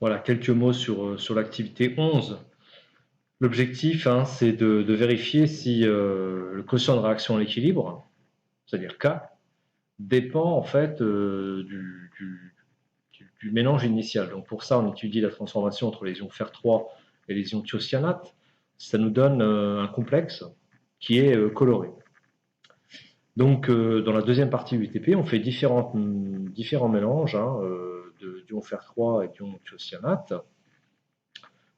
Voilà, quelques mots sur l'activité 11. L'objectif, c'est de vérifier si le quotient de réaction à l'équilibre, c'est-à-dire K, dépend en fait du mélange initial. Donc pour ça, on étudie la transformation entre les ions fer3 et les ions thiocyanates. Ça nous donne un complexe qui est coloré. Donc dans la deuxième partie du UTP, on fait différents mélanges d'ions fer3 et d'ions thiocyanates.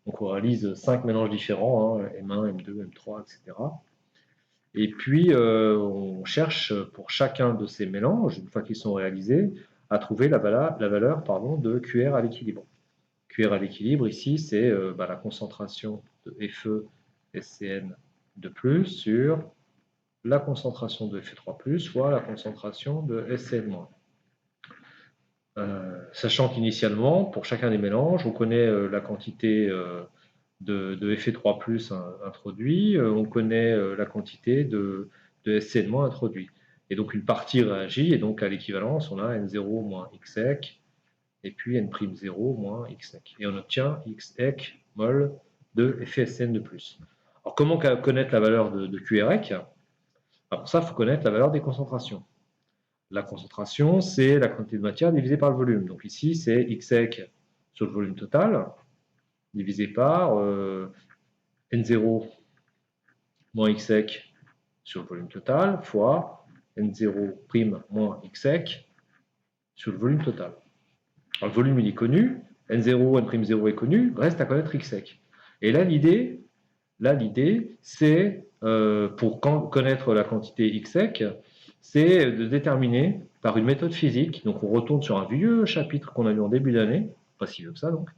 Donc on réalise 5 mélanges différents, M1, M2, M3, etc. Et puis on cherche pour chacun de ces mélanges, une fois qu'ils sont réalisés, à trouver la valeur de QR à l'équilibre. QR à l'équilibre, ici, c'est la concentration de Fe SCN de plus sur la concentration de Fe3+, fois la concentration de SCN-. Sachant qu'initialement, pour chacun des mélanges, on connaît la quantité de Fe3+ introduit, on connaît la quantité de SCN- introduit. Et donc une partie réagit, et donc à l'équivalence, on a N0 moins Xec, et puis N'0 moins Xec. Et on obtient Xec mol de FSCN de plus. Alors comment connaître la valeur de QRec? Alors ça, il faut connaître la valeur des concentrations. La concentration, c'est la quantité de matière divisée par le volume. Donc ici, c'est Xec sur le volume total, divisé par N0 moins Xec sur le volume total, fois N0' moins Xec sur le volume total. Alors, le volume, il est connu, N0, N'0 est connu, reste à connaître Xec. Et là, l'idée, c'est, pour connaître la quantité Xec, c'est de déterminer par une méthode physique, donc on retourne sur un vieux chapitre qu'on a vu en début d'année, pas si vieux que ça donc,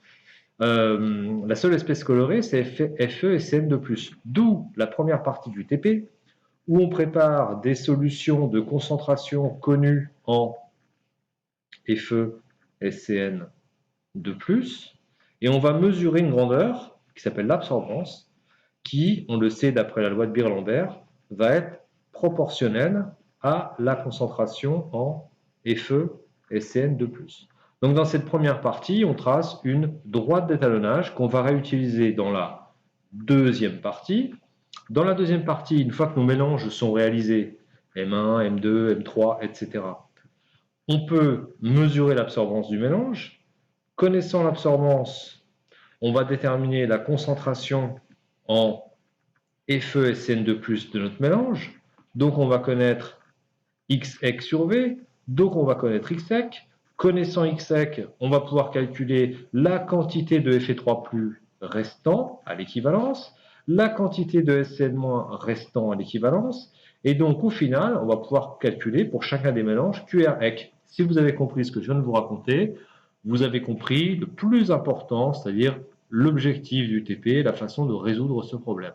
la seule espèce colorée, c'est Fe et Cn de plus. D'où la première partie du TP, où on prépare des solutions de concentration connues en Fe et Cn de plus, et on va mesurer une grandeur qui s'appelle l'absorbance, qui, on le sait d'après la loi de Beer-Lambert, va être proportionnelle à la concentration en Fe et Cn de plus. Donc dans cette première partie, on trace une droite d'étalonnage qu'on va réutiliser dans la deuxième partie. Dans la deuxième partie, une fois que nos mélanges sont réalisés, M1, M2, M3, etc., on peut mesurer l'absorbance du mélange. Connaissant l'absorbance, on va déterminer la concentration en Fe et Cn de plus de notre mélange. Donc on va connaître Xec sur V, donc on va connaître Xec. Connaissant Xec, on va pouvoir calculer la quantité de Fe3+ restant à l'équivalence, la quantité de SCN- restant à l'équivalence, et donc au final, on va pouvoir calculer pour chacun des mélanges QRec. Si vous avez compris ce que je viens de vous raconter, vous avez compris le plus important, c'est-à-dire l'objectif du TP, la façon de résoudre ce problème.